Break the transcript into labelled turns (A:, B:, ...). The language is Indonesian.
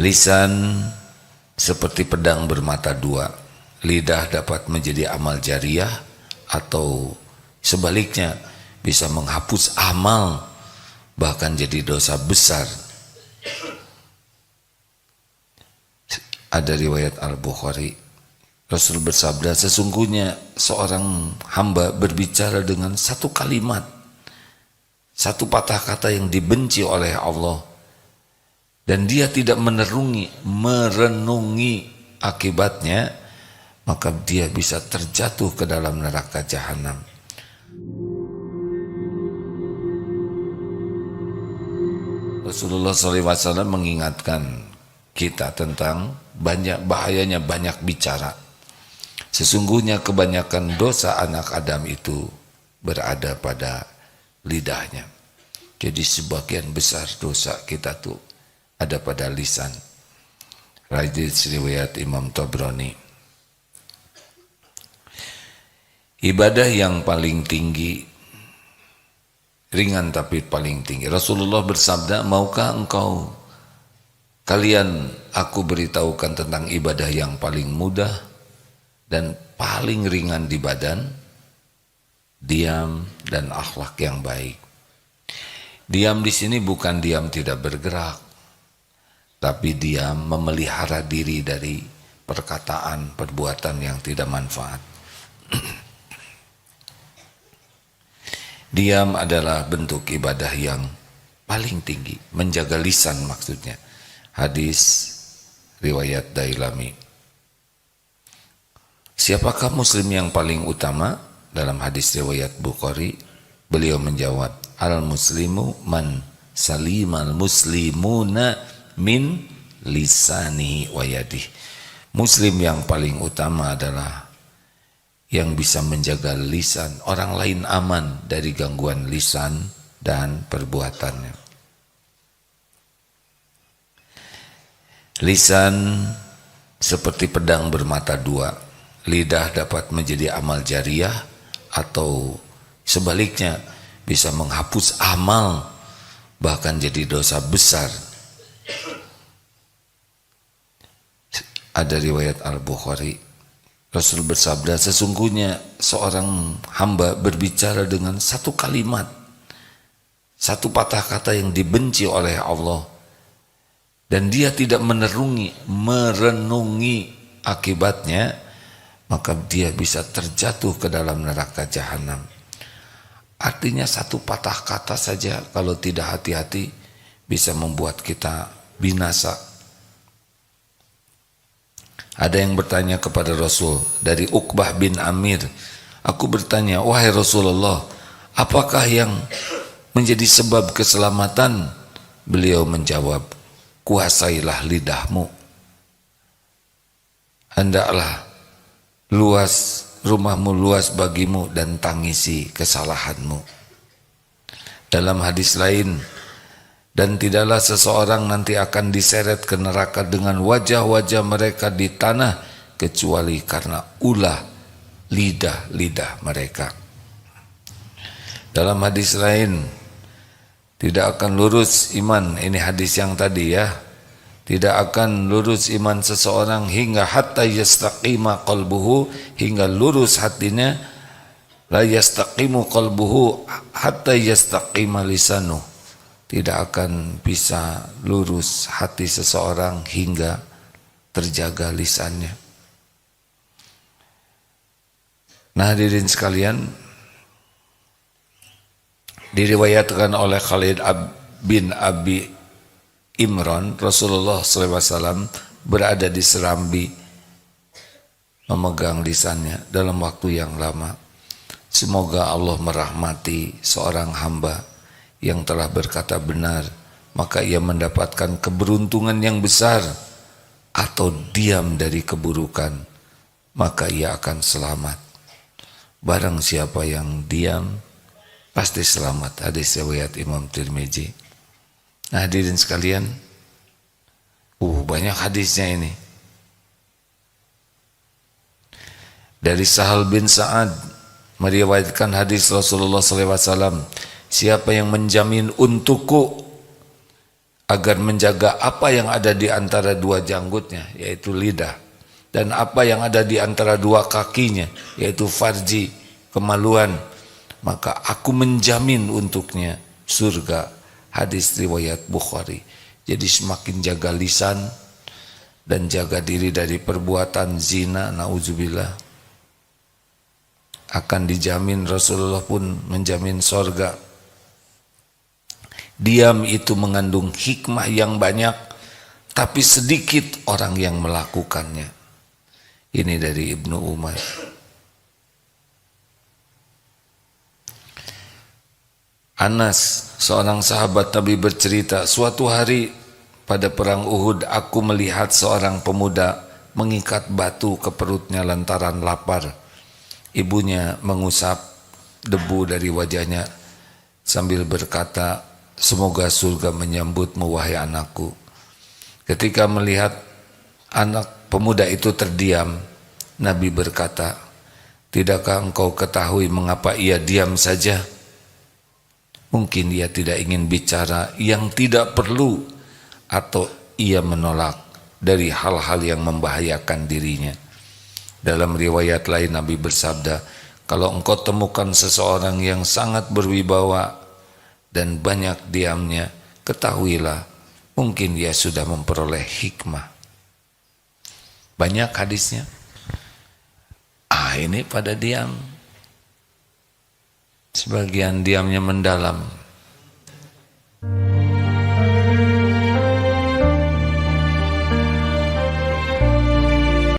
A: Lisan seperti pedang bermata dua. Lidah dapat menjadi amal jariah atau sebaliknya bisa menghapus amal, bahkan jadi dosa besar. Ada riwayat Al-Bukhari, Rasul bersabda, sesungguhnya seorang hamba berbicara dengan satu kalimat, satu patah kata yang dibenci oleh Allah, dan dia tidak merenungi akibatnya, maka dia bisa terjatuh ke dalam neraka jahanam. Rasulullah SAW mengingatkan kita tentang bahayanya banyak bicara. Sesungguhnya kebanyakan dosa anak Adam itu berada pada lidahnya. Jadi sebagian besar dosa kita tuh ada pada lisan. Hadits riwayat Imam Tabrani. Ibadah yang paling tinggi, ringan tapi paling tinggi. Rasulullah bersabda, maukah kalian aku beritahukan tentang ibadah yang paling mudah dan paling ringan di badan? Diam dan akhlak yang baik. Diam di sini bukan diam tidak bergerak, tapi diam memelihara diri dari perkataan, perbuatan yang tidak manfaat. Diam adalah bentuk ibadah yang paling tinggi, menjaga lisan maksudnya. Hadis riwayat Dailami. Siapakah muslim yang paling utama? Dalam hadis riwayat Bukhari, beliau menjawab, al-muslimu man salimal muslimuna min lisanihi wa yadihi. Muslim yang paling utama adalah yang bisa menjaga lisan, orang lain aman dari gangguan lisan dan perbuatannya. Lisan seperti pedang bermata dua. Lidah dapat menjadi amal jariah atau sebaliknya bisa menghapus amal, bahkan jadi dosa besar. Ada riwayat Al-Bukhari, Rasul bersabda, sesungguhnya seorang hamba berbicara dengan satu kalimat, satu patah kata yang dibenci oleh Allah, dan dia tidak merenungi akibatnya, maka dia bisa terjatuh ke dalam neraka jahanam. Artinya satu patah kata saja kalau tidak hati-hati bisa membuat kita binasa. Ada yang bertanya kepada Rasul dari Uqbah bin Amir, aku bertanya, wahai Rasulullah, apakah yang menjadi sebab keselamatan? Beliau menjawab, kuasailah lidahmu. Hendaklah rumahmu luas bagimu dan tangisi kesalahanmu. Dalam hadis lain, dan tidaklah seseorang nanti akan diseret ke neraka dengan wajah-wajah mereka di tanah kecuali karena ulah lidah-lidah mereka. Dalam hadis lain, tidak akan lurus iman, ini hadis yang tadi ya, tidak akan lurus iman seseorang hingga hatta yastaqima qalbuhu, hingga lurus hatinya, la yastaqimu qalbuhu hatta yastaqima lisanuh. Tidak akan bisa lurus hati seseorang hingga terjaga lisannya. Nah, hadirin sekalian, diriwayatkan oleh Khalid bin Abi Imran, Rasulullah SAW berada di serambi memegang lisannya dalam waktu yang lama. Semoga Allah merahmati seorang hamba yang telah berkata benar, maka ia mendapatkan keberuntungan yang besar, atau diam dari keburukan, maka ia akan selamat. Barang siapa yang diam, pasti selamat. Hadis riwayat Imam Tirmizi. Nah, hadirin sekalian, banyak hadisnya ini. Dari Sahal bin Sa'ad meriwayatkan hadis Rasulullah SAW, siapa yang menjamin untukku agar menjaga apa yang ada di antara dua janggutnya, yaitu lidah, dan apa yang ada di antara dua kakinya, yaitu farji, kemaluan, maka aku menjamin untuknya surga. Hadis riwayat Bukhari. Jadi semakin jaga lisan dan jaga diri dari perbuatan zina, nauzubillah, akan dijamin, Rasulullah pun menjamin surga. Diam itu mengandung hikmah yang banyak, tapi sedikit orang yang melakukannya. Ini dari Ibnu Umar. Anas, seorang sahabat Nabi, bercerita, suatu hari pada perang Uhud, aku melihat seorang pemuda mengikat batu ke perutnya lantaran lapar. Ibunya mengusap debu dari wajahnya sambil berkata, semoga surga menyambutmu wahai anakku. Ketika melihat anak pemuda itu terdiam, Nabi berkata, tidakkah engkau ketahui mengapa ia diam saja? Mungkin ia tidak ingin bicara yang tidak perlu, atau ia menolak dari hal-hal yang membahayakan dirinya. Dalam riwayat lain Nabi bersabda, kalau engkau temukan seseorang yang sangat berwibawa dan banyak diamnya, ketahuilah mungkin ia sudah memperoleh hikmah. Banyak hadisnya. Ini pada diam. Sebagian diamnya mendalam.